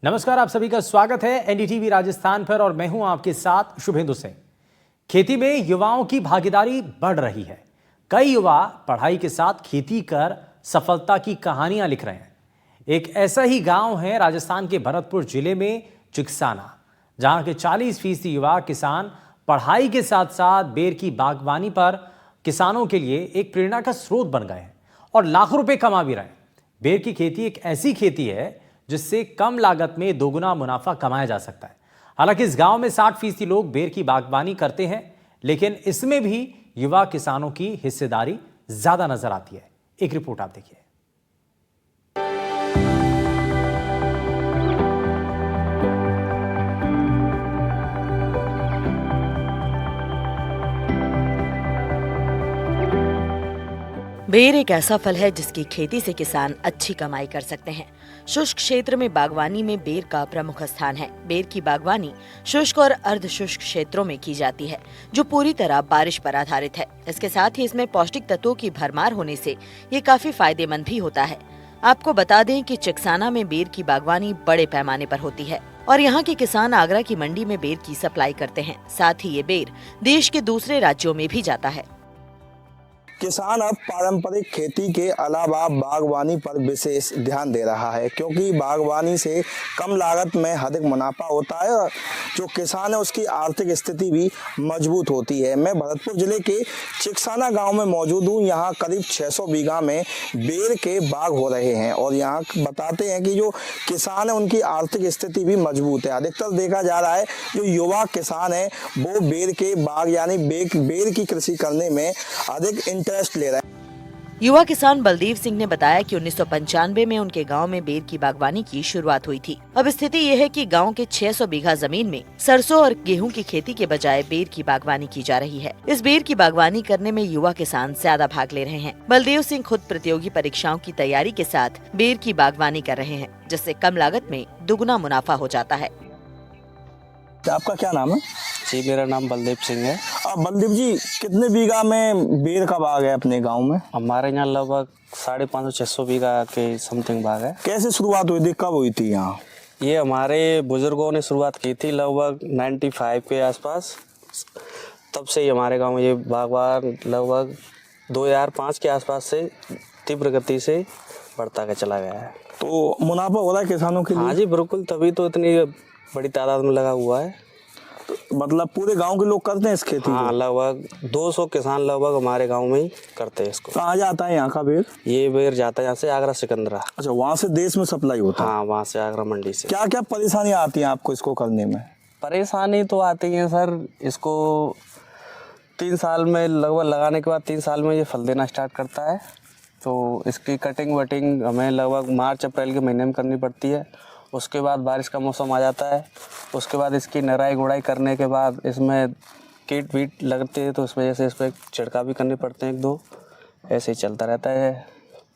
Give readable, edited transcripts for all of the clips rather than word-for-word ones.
नमस्कार, आप सभी का स्वागत है एनडीटीवी राजस्थान पर और मैं हूं आपके साथ शुभेंदु सिंह। खेती में युवाओं की भागीदारी बढ़ रही है। कई युवा पढ़ाई के साथ खेती कर सफलता की कहानियां लिख रहे हैं। एक ऐसा ही गांव है राजस्थान के भरतपुर जिले में चिकसाना, जहां के 40% युवा किसान पढ़ाई के साथ साथ बेर की बागवानी पर किसानों के लिए एक प्रेरणा का स्रोत बन गए हैं और लाखों रुपए कमा भी रहे हैं। बेर की खेती एक ऐसी खेती है जिससे कम लागत में दोगुना मुनाफा कमाया जा सकता है। हालांकि इस गांव में 60% लोग बेर की बागवानी करते हैं, लेकिन इसमें भी युवा किसानों की हिस्सेदारी ज्यादा नजर आती है। एक रिपोर्ट आप देखिए। बेर एक ऐसा फल है जिसकी खेती से किसान अच्छी कमाई कर सकते हैं। शुष्क क्षेत्र में बागवानी में बेर का प्रमुख स्थान है। बेर की बागवानी शुष्क और अर्ध शुष्क क्षेत्रों में की जाती है, जो पूरी तरह बारिश पर आधारित है। इसके साथ ही इसमें पौष्टिक तत्वों की भरमार होने से ये काफी फायदेमंद भी होता है। आपको बता दें कि चिकसाना में बेर की बागवानी बड़े पैमाने पर होती है और यहाँ के किसान आगरा की मंडी में बेर की सप्लाई करते हैं। साथ ही ये बेर देश के दूसरे राज्यों में भी जाता है। किसान अब पारंपरिक खेती के अलावा बागवानी पर विशेष ध्यान दे रहा है, क्योंकि बागवानी से कम लागत में अधिक मुनाफा होता है और जो किसान है उसकी आर्थिक स्थिति भी मजबूत होती है। मैं भरतपुर जिले के चिकसाना गांव में मौजूद हूं। यहां करीब 600 बीघा में बेर के बाग हो रहे हैं और यहां बताते हैं कि जो किसान है उनकी आर्थिक स्थिति भी मजबूत है। अधिकतर देखा जा रहा है जो युवा किसान है वो बेर के बाग यानी बेर की कृषि करने में अधिक इंटरेस्ट ले रहा है। युवा किसान बलदेव सिंह ने बताया कि 1995 में उनके गांव में बेर की बागवानी की शुरुआत हुई थी। अब स्थिति ये है कि गांव के 600 बीघा जमीन में सरसों और गेहूं की खेती के बजाय बेर की बागवानी की जा रही है। इस बेर की बागवानी करने में युवा किसान ज्यादा भाग ले रहे हैं। बलदेव सिंह खुद प्रतियोगी परीक्षाओं की तैयारी के साथ बेर की बागवानी कर रहे हैं, जिससे कम लागत में दुगुना मुनाफा हो जाता है। आपका क्या नाम है? जी, मेरा नाम बलदेव सिंह है। बलदेव जी, कितने बीघा में बेर का बाग है अपने गांव में? हमारे यहाँ लगभग 550-600 बीघा के समथिंग बाग है। कैसे शुरुआत हुई थी, कब हुई थी यहाँ? ये हमारे बुजुर्गों ने शुरुआत की थी लगभग 95 के आसपास। तब से ही हमारे गांव में ये बागवान लगभग 2005 के आसपास से तीव्र गति से बढ़ता के चला गया है। तो मुनाफा हो रहा है किसानों के लिए? हाँ जी, बिल्कुल, तभी तो इतनी बड़ी तादाद में लगा हुआ है। मतलब पूरे गांव के लोग करते हैं इस खेती? हाँ, लगभग 200 किसान लगभग हमारे गांव में ही करते हैं इसको। कहाँ जाता है यहाँ का बेर? ये बेर जाता है यहाँ से आगरा सिकंदरा। अच्छा, वहाँ से देश में सप्लाई होता है? हाँ, वहाँ से आगरा मंडी से। क्या क्या परेशानियाँ आती हैं आपको इसको करने में? परेशानी तो आती है सर, इसको 3 साल में लगभग लगाने के बाद 3 साल में ये फल देना स्टार्ट करता है। तो इसकी कटिंग वटिंग हमें लगभग मार्च अप्रैल के महीने में करनी पड़ती है। उसके बाद बारिश का मौसम आ जाता है। उसके बाद इसकी निराई गुड़ाई करने के बाद इसमें कीट वीट लगते हैं, तो उस वजह से इस पर छिड़काव भी करने पड़ते हैं 1-2। ऐसे ही चलता रहता है।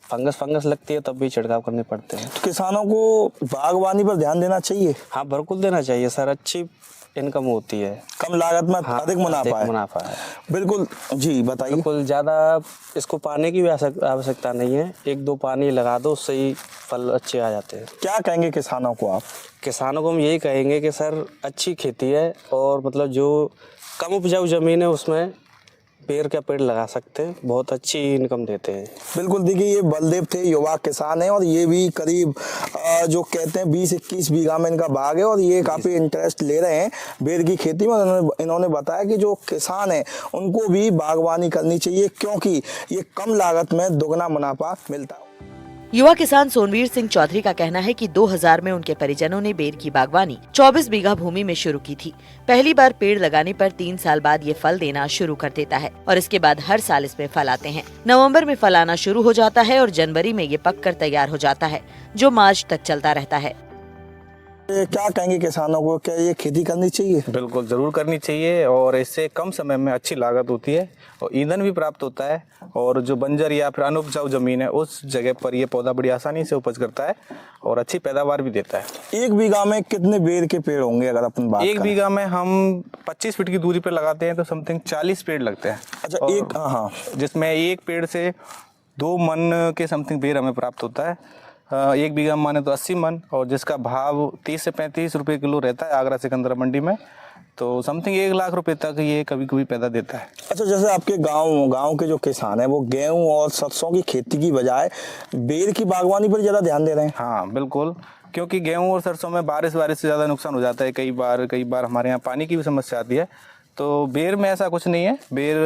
फंगस लगती है तब भी छिड़काव करने पड़ते हैं। तो किसानों को बागवानी पर ध्यान देना चाहिए? हाँ, बिल्कुल देना चाहिए सर। अच्छी इनकम होती है, कम लागत में अधिक मुनाफा है। बिल्कुल जी, बताइए। बिल्कुल, ज़्यादा इसको पानी की भी आवश्यकता नहीं है। 1-2 पानी लगा दो, उससे ही फल अच्छे आ जाते हैं। क्या कहेंगे किसानों को आप? किसानों को हम यही कहेंगे कि सर अच्छी खेती है और मतलब जो कम उपजाऊ ज़मीन है उसमें बेर का पेड़ लगा सकते हैं, बहुत अच्छी इनकम देते हैं। बिल्कुल, देखिए ये बलदेव थे, युवा किसान है और ये भी करीब जो कहते हैं 20-21 बीघा में इनका बाग है और ये काफ़ी इंटरेस्ट ले रहे हैं बेर की खेती में। इन्होंने बताया कि जो किसान है उनको भी बागवानी करनी चाहिए, क्योंकि ये कम लागत में दोगुना मुनाफा मिलता है। युवा किसान सोनवीर सिंह चौधरी का कहना है कि 2000 में उनके परिजनों ने बेर की बागवानी 24 बीघा भूमि में शुरू की थी। पहली बार पेड़ लगाने पर 3 साल बाद ये फल देना शुरू कर देता है और इसके बाद हर साल इसमें फल आते हैं। नवंबर में फल आना शुरू हो जाता है और जनवरी में ये पककर तैयार हो जाता है, जो मार्च तक चलता रहता है। क्या कहेंगे किसानों को, क्या ये खेती करनी चाहिए? बिल्कुल, ज़रूर करनी चाहिए और इससे कम समय में अच्छी लागत होती है और ईंधन भी प्राप्त होता है। और जो बंजर या फिर अनुपजाऊ ज़मीन है उस जगह पर ये पौधा बड़ी आसानी से उपज करता है और अच्छी पैदावार भी देता है। 1 बीघा में कितने बेर के पेड़ होंगे अगर अपन बात करें? 1 बीघा में हम 25 फीट की दूरी पर लगाते हैं तो समथिंग 40 पेड़ लगते हैं। अच्छा, जिसमें एक पेड़ से 2 मन के समथिंग बेर हमें प्राप्त होता है। 1 बीघा माने तो 80 मन, और जिसका भाव 30 से 35 रुपये किलो रहता है आगरा सिकंदरा मंडी में। तो समथिंग 1 लाख रुपए तक ये कभी कभी पैदा देता है। अच्छा, जैसे आपके गांव के जो किसान हैं वो गेहूं और सरसों की खेती की बजाय बेर की बागवानी पर ज़्यादा ध्यान दे रहे हैं। हाँ बिल्कुल, क्योंकि गेहूं और सरसों में बारिश से ज़्यादा नुकसान हो जाता है। कई बार हमारे यहाँ पानी की भी समस्या आती है। तो बेर में ऐसा कुछ नहीं है, बेर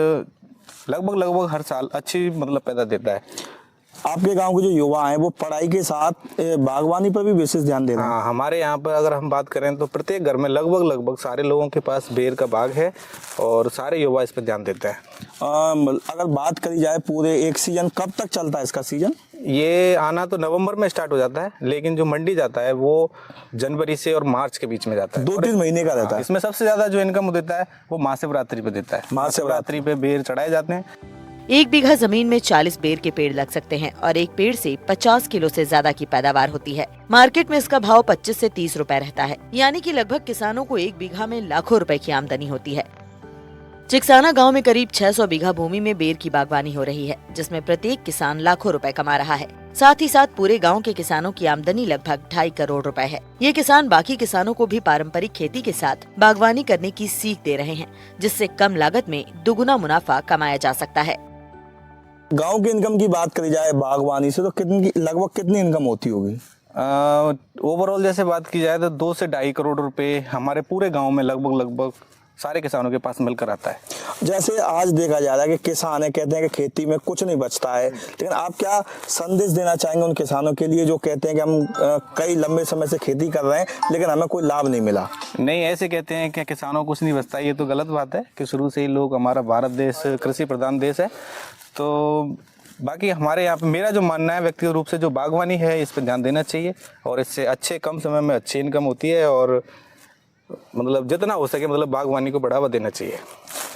लगभग हर साल अच्छी मतलब पैदा देता है। आपके गांव के जो युवा हैं वो पढ़ाई के साथ बागवानी पर भी विशेष ध्यान दे रहे हैं। हाँ, हमारे यहाँ पर अगर हम बात करें तो प्रत्येक घर में लगभग सारे लोगों के पास बेर का बाग है और सारे युवा इस पर ध्यान देते हैं। अगर बात करी जाए पूरे एक सीजन कब तक चलता है इसका सीजन? ये आना तो नवंबर में स्टार्ट हो जाता है, लेकिन जो मंडी जाता है वो जनवरी से और मार्च के बीच में जाता है। 2-3 महीने का रहता है। इसमें सबसे ज़्यादा जो इनकम देता है वो महाशिवरात्रि पे देता है। महाशिवरात्रि पे बेर चढ़ाए जाते हैं। 1 बीघा जमीन में 40 बेर के पेड़ लग सकते हैं और एक पेड़ से 50 किलो से ज्यादा की पैदावार होती है। मार्केट में इसका भाव 25 से 30 रुपए रहता है, यानी कि लगभग किसानों को 1 बीघा में लाखों रुपए की आमदनी होती है। चिकसाना गांव में करीब 600 बीघा भूमि में बेर की बागवानी हो रही है, जिसमें प्रत्येक किसान लाखों रुपए कमा रहा है। साथ ही साथ पूरे गांव के किसानों की आमदनी लगभग 2.5 करोड़ रुपए है। ये किसान बाकी किसानों को भी पारंपरिक खेती के साथ बागवानी करने की सीख दे रहे हैं, जिससे कम लागत में दुगुना मुनाफा कमाया जा सकता है। गांव की इनकम की बात करी जाए बागवानी से तो लगभग कितनी इनकम होती होगी? ओवरऑल जैसे बात की जाए तो 2 से 2.5 करोड़ रुपए हमारे पूरे गांव में लगभग सारे किसानों के पास मिलकर आता है। जैसे आज देखा जा रहा है कि किसान है, कहते हैं कि खेती में कुछ नहीं बचता है, लेकिन आप क्या संदेश देना चाहेंगे उन किसानों के लिए जो कहते हैं कि हम कई लंबे समय से खेती कर रहे हैं लेकिन हमें कोई लाभ नहीं मिला? नहीं, ऐसे कहते हैं कि किसानों को कुछ नहीं बचता, ये तो गलत बात है कि शुरू से ही लोग, हमारा भारत देश कृषि प्रधान देश है। तो बाकी हमारे यहाँ पे मेरा जो मानना है व्यक्तिगत रूप से, जो बागवानी है इस पर ध्यान देना चाहिए और इससे अच्छे कम समय में अच्छी इनकम होती है और मतलब जितना हो सके मतलब बागवानी को बढ़ावा देना चाहिए।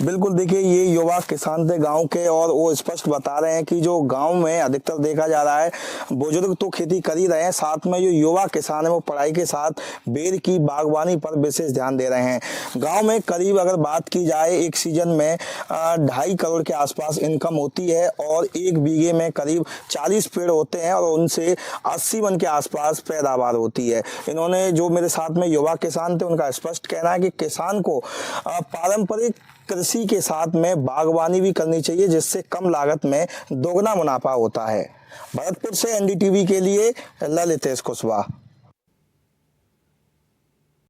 बिल्कुल, देखिए ये युवा किसान थे गांव के और वो स्पष्ट बता रहे हैं कि जो गांव में अधिकतर देखा जा रहा है बुजुर्ग तो खेती कर ही रहे हैं, साथ में जो युवा किसान है वो पढ़ाई के साथ बेर की बागवानी पर विशेष ध्यान दे रहे हैं। गांव में करीब अगर बात की जाए एक सीजन में 2.5 करोड़ के आसपास इनकम होती है और 1 बीघे में करीब 40 पेड़ होते हैं और उनसे 80 मन के आसपास पैदावार होती है। इन्होंने जो मेरे साथ में युवा किसान थे उनका स्पष्ट कहना है कि किसान को पारंपरिक कृषि के साथ में बागवानी भी करनी चाहिए, जिससे कम लागत में दोगुना मुनाफा होता है। भरतपुर से एनडीटीवी के लिए ललितेश कुशवाहा।